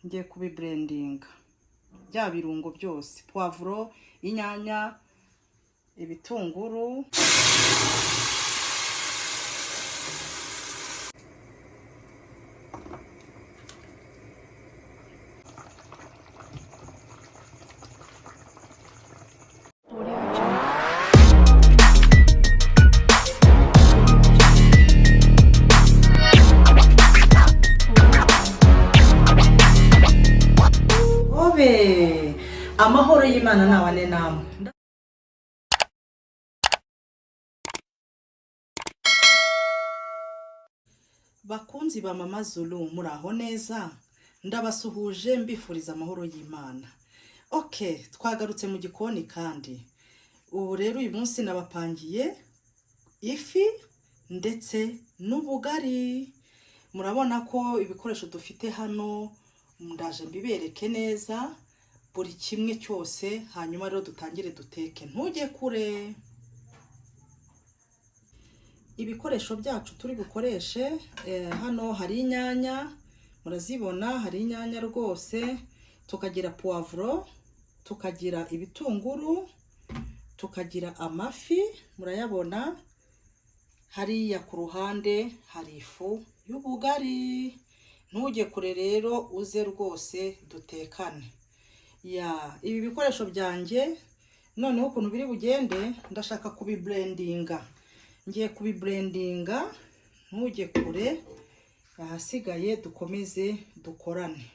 ngiye kubiblendinga bya birungo byose, poivro, inyanya, ibitunguru, amahoro y'Imana nabane namwe. Bakunzi ba Mama Zulu, muraho neza? Ndabasuhuje mbifuriza amahoro y'Imana. Okay, twagarutse mu gikoni kandi ubu rero uyu munsi nabapangiye ifi ndetse n'ubugari. Murabona ko ibikoresho dufite hano, ndaje mbibereke neza buri kimwe cyose, hanyuma rero dutangire duteke, ntujye kure. Ibikoresho byacu turi bukoreshe, hano hari inyanya, murazibona, hari inyanya rwose, tukagira poivro, tukagira ibitunguru, tukagira amafi, murayabona. Hariya ku ruhande hari ifu y'ubugari. Ntujye kure rero, uze rwose dutekane. Ibi bikoresho byanjye noneho ukuntu biri bugende, ndashaka kubiblendinga. Ngiye kubiblendinga, ntujye kure, ahasigaye dukomeze dukorane.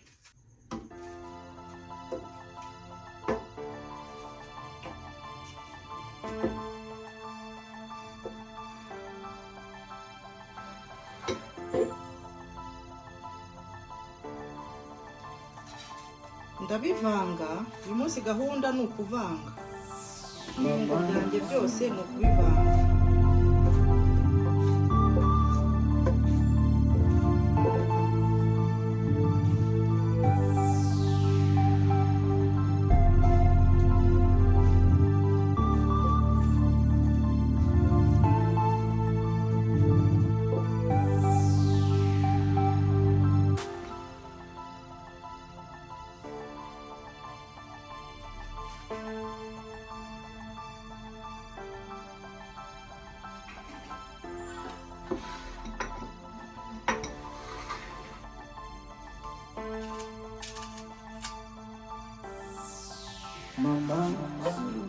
Ndabivanga, uyu munsi gahunda ni ukuvanga. Ibintu byanjye byose ni ukubivanga. Mama Zulu.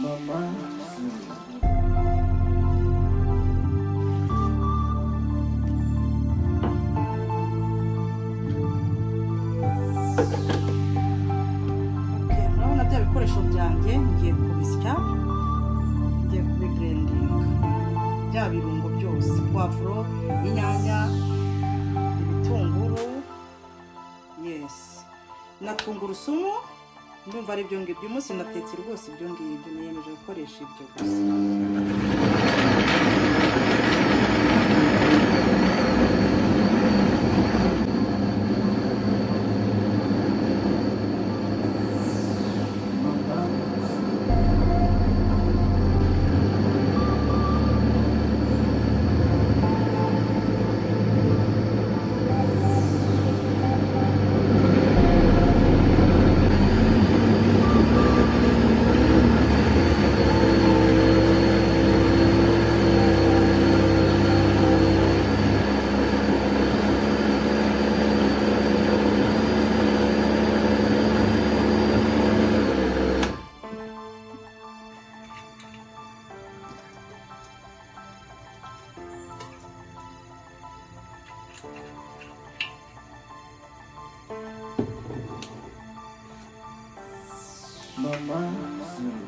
Mama Zulu. Okay, murabona bya bikoresho byanjye ngiye kubisya, ngiye kubiblendinga bya birungo byose, poivro, inyanya, ibitunguru, na tungurusumu. Ndumva ari byo ngibyo, umunsi natetse rwose ibyo ngibyo, niyemeje gukoresha ibyo gusa. Mama Zulu.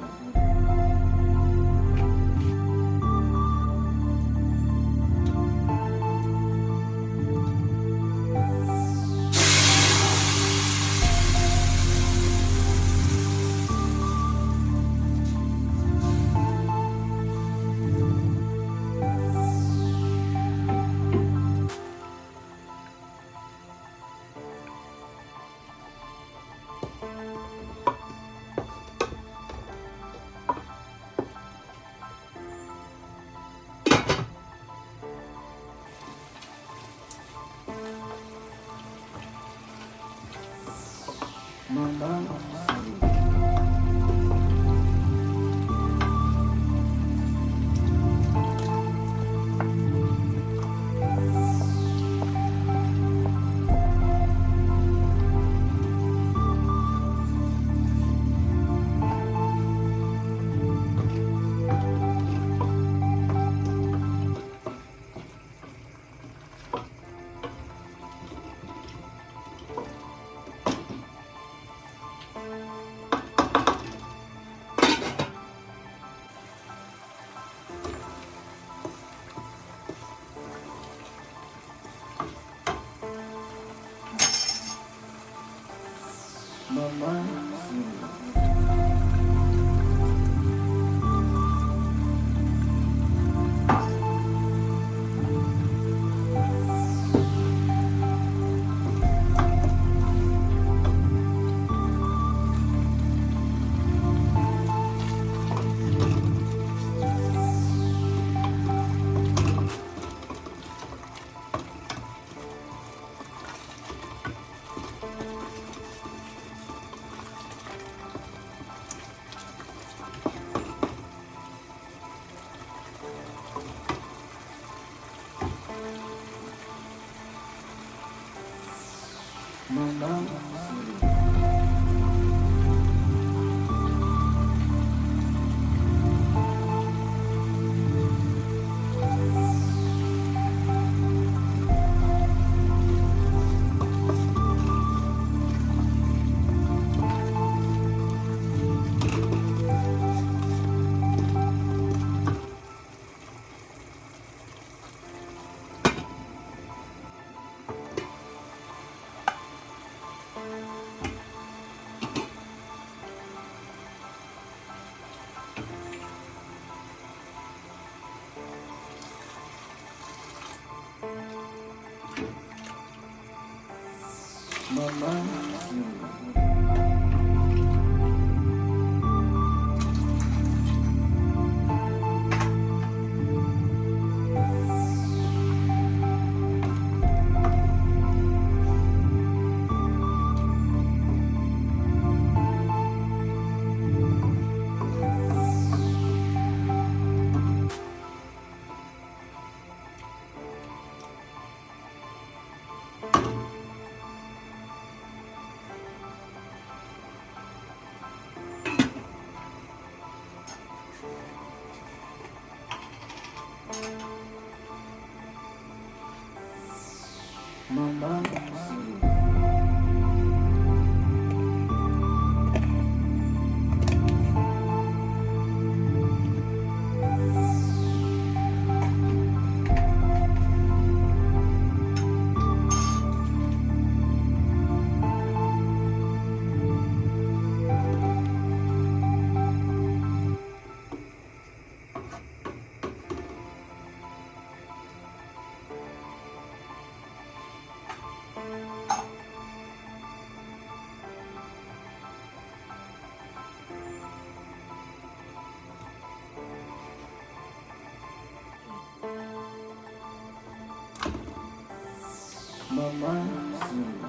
Mama Zulu. Mama Zulu. Mama Zulu. Mama Zulu. Mama Zulu. Mama Zulu.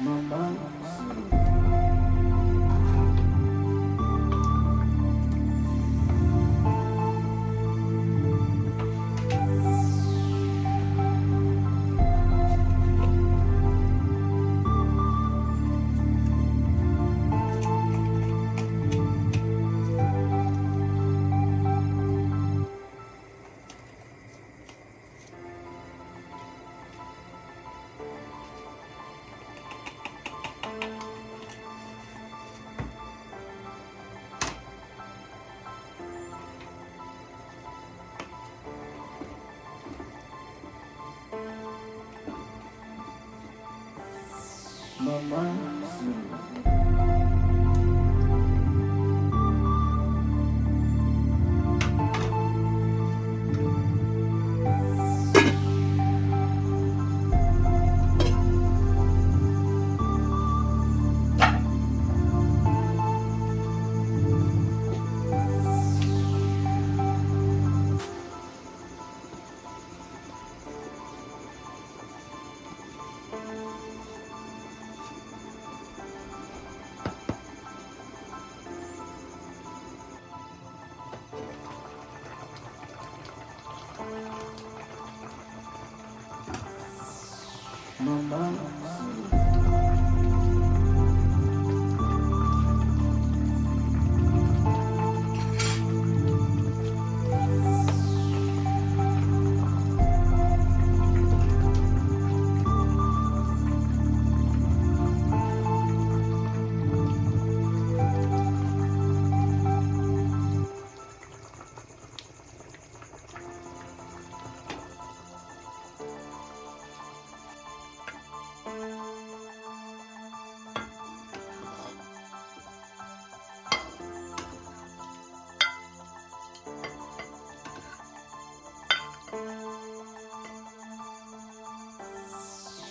Mama Zulu. Mama Zulu. Mama Zulu.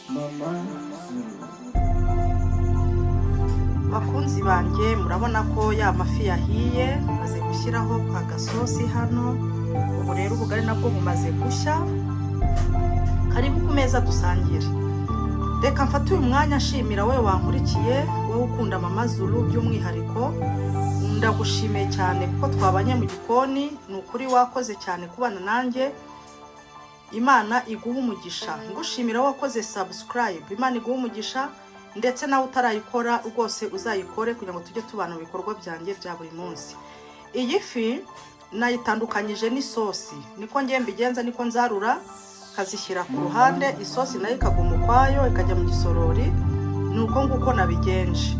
Mama Zulu. Bakunzi banjye murabona ko ya mafi yahiye, maze gushyiraho agasosi hano. Ubu rero ubugari nabwo bumaze gushya, karibu ku meza dusangire. Reka mfate uyu mwanya nshimira we wankurikiye, wowe ukunda Mama Zulu by'umwihariko. Ndagushimiye cyane kuko twabanye mu gikoni, ni ukuri wakoze cyane kubana nanjye. Imana iguha umugisha. Ngushimira wakoze subscribe, Imana iguha umugisha, ndetse nawe utarayikora rwose uzayikore kugira ngo tujye tubana mu bikorwa byanjye bya buri munsi. Iyi fi nayitandukanyije n'isosi, niko ngiye mbigenza, niko nzarura kazishyira ku ruhande, isosi nayo ikaguma ukwayo ikajya mu gisorori. Nuko nguko nabigenje,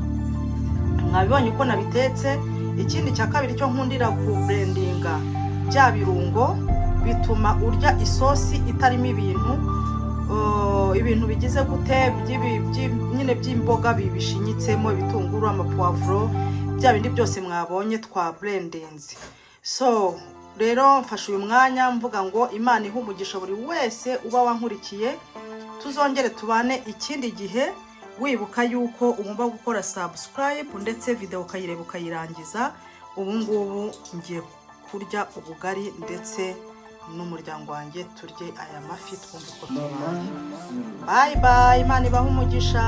mwabibonye uko nabitetse. Ikindi cya kabiri cyo nkundira ku blendinga bya birungo, bituma urya isosi itarimo ibintu bigize gute nyine by'imboga bibishinyitsemo, ibitunguru, amapoivro, bya bindi byose mwabonye twa blendings. So rero mfashe uyu mwanya mvuga ngo Imana ihe umugisha buri wese uba wankurikiye. Tuzongere tubane ikindi gihe, wibuka yuko ugomba gukora subscribe ndetse video ukayireba ukayirangiza. Ubu ngubu ngiye kurya ubugari ndetse n'umuryango wanjye turye aya mafi twumva uko tubaye. Bye bye, Imana ibahe umugisha.